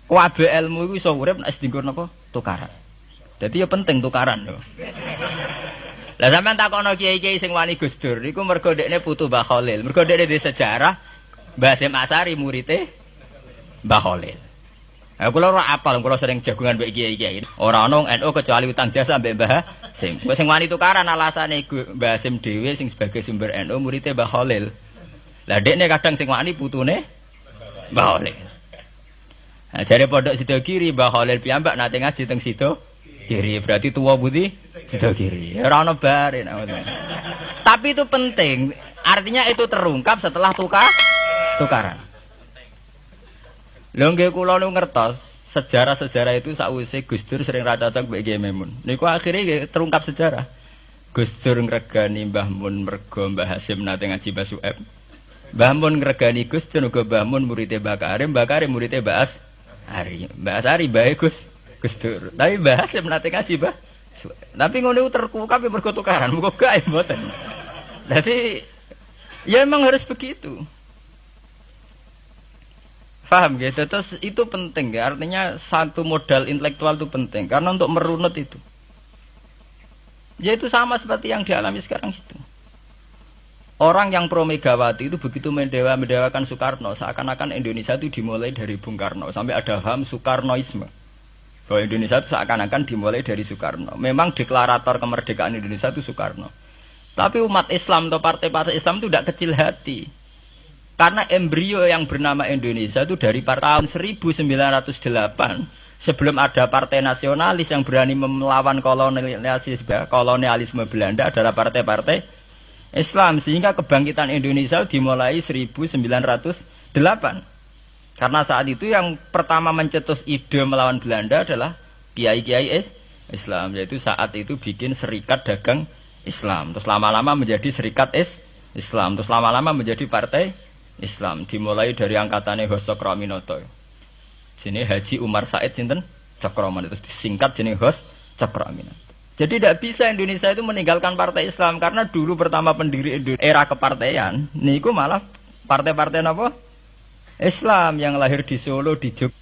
Kabeh ilmu iku iso urip nek dienggo napa? Tukaran. Dadi ya penting tukaran lho. Lah sampean takono kiai-kiai sing wani Gus Dur niku mergo dekne putu Mbah Khalil. Mergo dekne di sejarah Mbah Hasyim Asy'ari murite Mbah Khalil. Kula ora apal, kula sering jagungan mbek kiai-kiai. Ora ono NU kecuali utang jasa mbek Mbah Hasyim. Kok sing wani tukaran alasane Mbah Hasyim dhewe sing sebagai sumber NU murite Mbah Khalil. Lah dekne kadang sing wani putune Mbah Khalil. Nah, jare pondok Sido Kiri Mbah Khalil piyambak nate ngaji teng Sido Kiri, berarti tua budi Sido Kiri. Ora ono bare. Tapi itu penting, artinya itu terungkap setelah tukaran. Lho nggih kula nu ngertos sejarah-sejarah itu sakwise Gus Dur sering ra cocok mbek Kiai Memun. Niku akhire terungkap sejarah. Gus Dur ngregani Mbah Mun mergo Mbah Hasyim nate ngaji Mbah Su'eb. Mbah Mun ngregani Gus Dur uga Mbah Mun muridé Mbah Karim muridé Mbah Asy'ari. Mbah Asy'ari bae Gus Dur. Tapi Mbah Hasyim nate ngaji Mbah. Tapi ngono terkungkap mergo tukaran, muga gak mboten. Jadi ya emang harus begitu. Paham gitu? Terus itu penting ya, artinya satu modal intelektual itu penting karena untuk merunut itu. Ya itu sama seperti yang dialami sekarang itu. Orang yang pro Megawati itu begitu mendewakan Soekarno, seakan-akan Indonesia itu dimulai dari Bung Karno, sampai ada ham Soekarnoisme. Bahwa Indonesia itu seakan-akan dimulai dari Soekarno. Memang deklarator kemerdekaan Indonesia itu Soekarno. Tapi umat Islam atau partai-partai Islam itu tidak kecil hati. Karena embrio yang bernama Indonesia itu dari tahun 1908, sebelum ada partai nasionalis yang berani melawan kolonialisme Belanda adalah partai-partai Islam. Sehingga kebangkitan Indonesia dimulai 1908. Karena saat itu yang pertama mencetus ide melawan Belanda adalah kiai-kiai Islam. Yaitu saat itu bikin serikat dagang Islam. Terus lama-lama menjadi serikat Islam. Terus lama-lama menjadi partai Islam. Dimulai dari angkatannya Hos Cokroaminoto. Sini Haji Umar Said sinten Cokroaminoto. Terus disingkat jenis Hos Cokroaminoto. Jadi tidak bisa Indonesia itu meninggalkan partai Islam. Karena dulu pertama pendiri era kepartaian niku malah partai-partai apa? Islam yang lahir di Solo, di Jogja.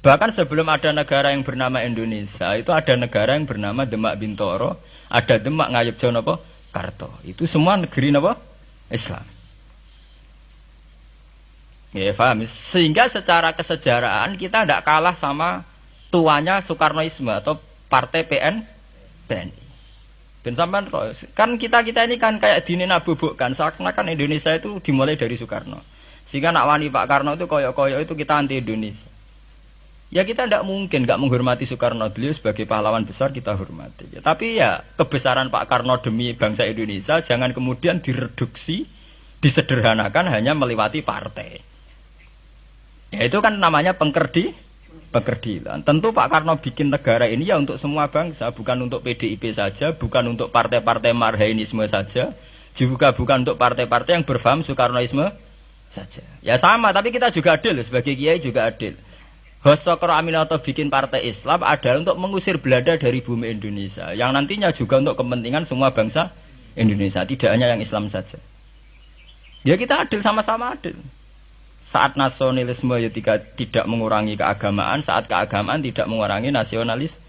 Bahkan sebelum ada negara yang bernama Indonesia, itu ada negara yang bernama Demak Bintoro, ada Demak Ngayogja napa? Karto. Itu semua negeri napa? Islam. Ya, paham. Sehingga secara kesejarahan kita tidak kalah sama tuanya Soekarnoisme atau Partai PNI. Dan sampai kan kita ini kan kayak dinabubukkan seakan-akan Indonesia itu dimulai dari Soekarno. Sehingga nak wani Pak Karno itu koyok-koyok itu kita anti Indonesia. Ya kita tidak mungkin nggak menghormati Soekarno, beliau sebagai pahlawan besar kita hormati. Ya, tapi ya kebesaran Pak Karno demi bangsa Indonesia jangan kemudian direduksi, disederhanakan hanya melewati partai. Ya itu kan namanya pengkerdilan. Tentu Pak Karno bikin negara ini ya untuk semua bangsa, bukan untuk PDIP saja, bukan untuk partai-partai marhainisme saja, juga bukan untuk partai-partai yang berfaham Soekarnoisme saja. Ya sama, tapi kita juga adil sebagai kiai juga adil. Hos Cokroaminoto bikin partai Islam adalah untuk mengusir Belanda dari bumi Indonesia, yang nantinya juga untuk kepentingan semua bangsa Indonesia, tidak hanya yang Islam saja. Ya kita adil, sama-sama adil. Saat nasionalisme ya tidak mengurangi keagamaan, saat keagamaan tidak mengurangi nasionalis.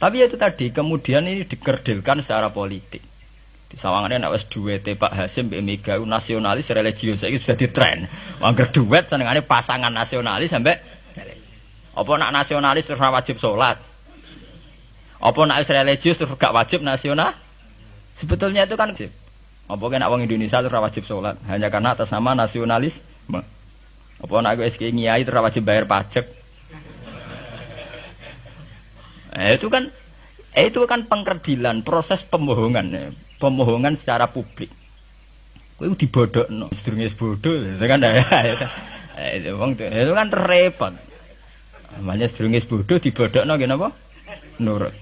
Tapi itu tadi kemudian ini dikerdilkan secara politik. Di sawangannya nak wis duwete Pak Hasyim mbek Mega nasionalis religius saiki sudah ditren. Angger duet senengane pasangan nasionalis sampai apa nak nasionalis terus wajib salat. Apa nak religius terus gak wajib nasional? Sebetulnya itu kan apa kena wong Indonesia terus wajib salat hanya karena atas nama nasionalisme. Apa nak wis kiai terus wajib bayar pajak. Itu kan pengkerdilan, proses pembohongan. Pemohongan secara publik. Kowe dibodhokno, sedurunge bodoh, itu kan itu kan repot. Namanya sedurunge bodoh dibodhokno nggih napa? Nurut.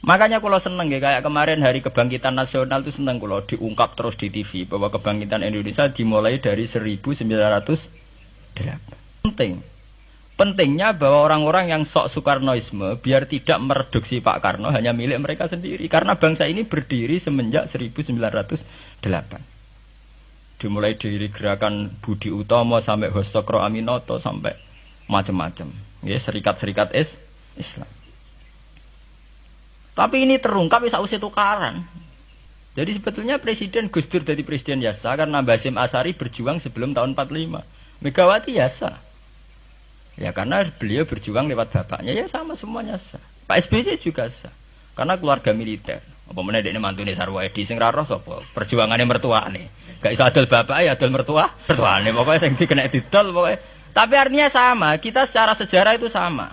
Makanya kalau seneng ya kayak kemarin Hari Kebangkitan Nasional itu seneng kalau diungkap terus di TV bahwa kebangkitan Indonesia dimulai dari 1908. Pentingnya bahwa orang-orang yang sok Soekarnoisme biar tidak mereduksi Pak Karno hanya milik mereka sendiri. Karena bangsa ini berdiri semenjak 1908. Dimulai dari gerakan Budi Utomo sampai Hosokro Aminoto sampai macam-macam. Ya, serikat-serikat Islam. Tapi ini terungkap bisa usai tukaran. Jadi sebetulnya Presiden Gus Dur jadi Presiden Yasa karena Mbah Hasyim Asy'ari berjuang sebelum tahun 45. Megawati Yasa. Ya karena beliau berjuang lewat bapaknya, ya sama semuanya sah. Pak SBY juga sah. Karena keluarga militer. Apa meneh dekne mantune Sarwo Edi sing ra roh sapa? Perjuangane mertuane. Gak iso adol bapak ya adol mertuane. Pokoknya sing dikena didol pokoknya. Tapi artinya sama, kita secara sejarah itu sama.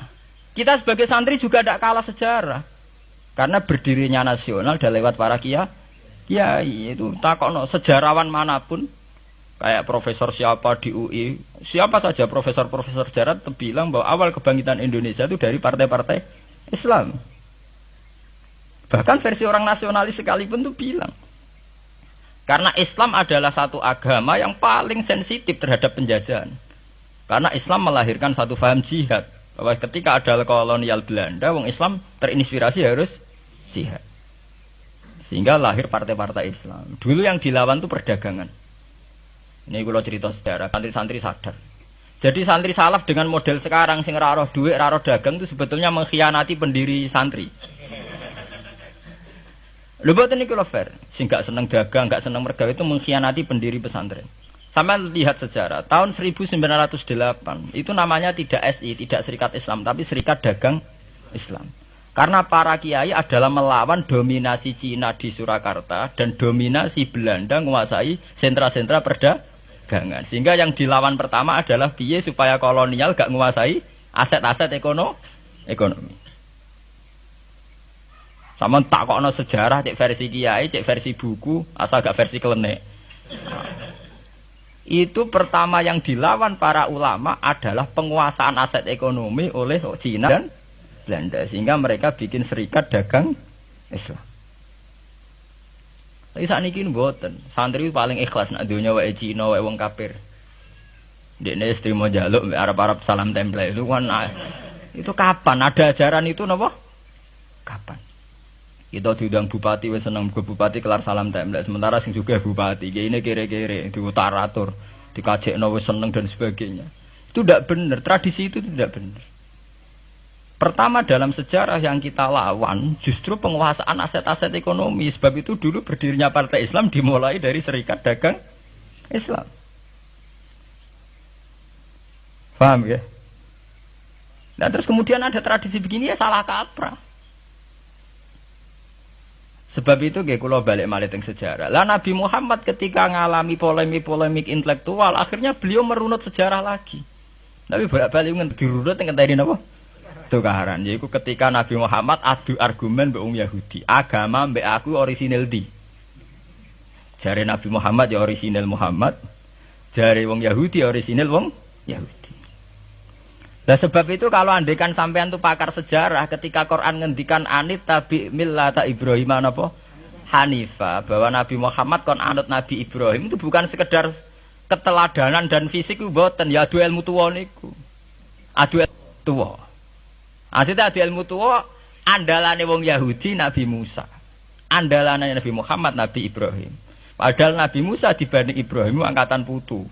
Kita sebagai santri juga tidak kalah sejarah. Karena berdirinya nasional udah lewat para kiai itu takokno sejarawan manapun kayak profesor siapa di UI, siapa saja profesor-profesor sejarah bilang bahwa awal kebangkitan Indonesia itu dari partai-partai Islam. Bahkan versi orang nasionalis sekalipun tuh bilang karena Islam adalah satu agama yang paling sensitif terhadap penjajahan. Karena Islam melahirkan satu paham jihad. Bahwa ketika ada kolonial Belanda, wong Islam terinspirasi harus jihad. Sehingga lahir partai-partai Islam. Dulu yang dilawan itu perdagangan. Ini kalau cerita sejarah, santri-santri sadar. Jadi santri salaf dengan model sekarang, sing raro duit, raro dagang itu sebetulnya mengkhianati pendiri santri. Lho boten niku lho fair. Sing gak seneng dagang, gak seneng mergawe itu mengkhianati pendiri pesantren. Sama lihat sejarah, tahun 1908 itu namanya tidak SI, tidak Serikat Islam, tapi Serikat Dagang Islam. Karena para kiai adalah melawan dominasi Cina di Surakarta dan dominasi Belanda menguasai sentra-sentra perdagangan. Sehingga yang dilawan pertama adalah piye supaya kolonial gak menguasai aset-aset ekonomi. Sama takokno sejarah cek versi kiai, cek versi buku, asal gak versi klenek. Itu pertama yang dilawan para ulama adalah penguasaan aset ekonomi oleh Cina dan Belanda, sehingga mereka bikin Serikat Dagang Islam. Tapi saat ini mboten, santri paling ikhlas nak dunia wae Cina wae wong kafir. Dekne istri mau jaluk Arab-Arab salam tempel itu kan itu kapan ada ajaran itu napa? Kapan? Kita diundang bupati wis seneng bupati kelar salam tempel. Sementara sing juga bupati ini kere-kere diutaratur, dikajekno wis seneng dan sebagainya. Itu tidak benar, tradisi itu tidak benar. Pertama dalam sejarah yang kita lawan justru penguasaan aset-aset ekonomi. Sebab itu dulu berdirinya Partai Islam dimulai dari Serikat Dagang Islam. Paham ya? Nah terus kemudian ada tradisi begini ya salah kaprah. Sebab itu nggih kula balik malih teng sejarah. Lah Nabi Muhammad ketika ngalami polemik intelektual, akhirnya beliau merunut sejarah lagi. Tapi bolak-balik dirunut teng ngenteni napa? Tukaran. Yaiku ketika Nabi Muhammad adu argumen mbek wong Yahudi. Agama mbek aku orisinil di. Jare Nabi Muhammad ya orisinil Muhammad. Jare wong Yahudi orisinil wong Yahudi. Nah sebab itu kalau andekan sampean tuh pakar sejarah ketika Quran ngendikan anit tabi millata Ibrahim apa Hanifah bahwa Nabi Muhammad kon anut Nabi Ibrahim itu bukan sekedar keteladanan dan fisik ku mboten ya adu ilmu tuwa niku. Adu tuwa. Asite adu ilmu tuwa andalane wong Yahudi Nabi Musa. Andalane Nabi Muhammad Nabi Ibrahim. Padahal Nabi Musa dibanding Ibrahim angkatan putu.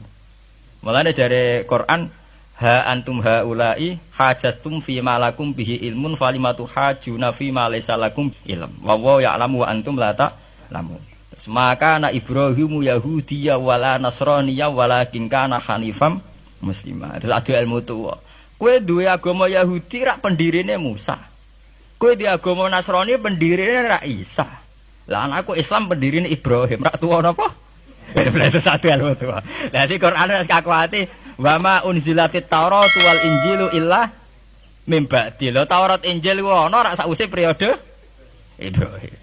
Mulane jare Quran ha antum haula'i hajastum fi ma lakum bihi ilmun falimatu hajuna fi ma laysa lakum ilm wa wa ya'lamu wa antum la ta'lamun. Maka na Ibrahimu Yahudiyya wala Nasraniyya walakin kana hanifam muslimah. Itu adu ilmu tuwa. Kowe duwe agama Yahudi rak pendirine Musa. Kowe duwe agama Nasrani pendirine rak Isa. Lah anakku Islam pendirine Ibrahim rak tuwa napa? Itu satu ilmu tuwa. Dadi Quran wis kakuati wa ma unzilatit Taurat wal Injilu illa mim ba'di. Lho Taurat Injil ku ana rak sakwise periode Ibrahim.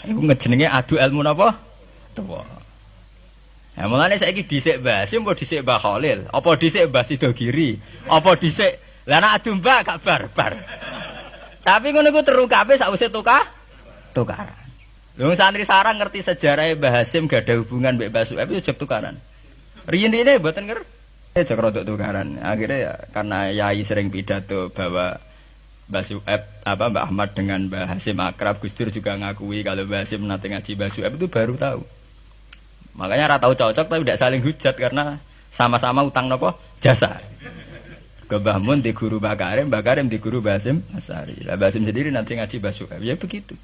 Iku ngejenenge adu ilmu napa? Tuwa. Nah, mulane saiki dhisik Mbah Hasyim apa dhisik Mbah Khalil? Apa dhisik Mbah Sidogiri? Apa dhisik lah nek adu Mbah gak barbar. Tapi ngono iku terungkape sakwise tukaran. Lho santri sarang ngerti sejarah Mbah Hasyim gak ada hubungan mbek Mbah Su'aib itu tukaran. Riyen ini mboten ngerti cek rodok tukaran. Akhirnya ya karena Yai sering pidato bahwa Mbah Su'aib Mbah Ahmad dengan Mbah Hasyim akrab, Gus Dur juga ngakui kalau Mbah Hasyim nate ngaji Mbah Su'aib itu baru tahu. Makanya rata cocok tapi tidak saling hujat karena sama-sama utang nopo jasa. Ke Mbah Mun di guru Mbah Karim di guru Basim Asari. Lah Basim sendiri nanti ngaji Basuka. Ya begitu.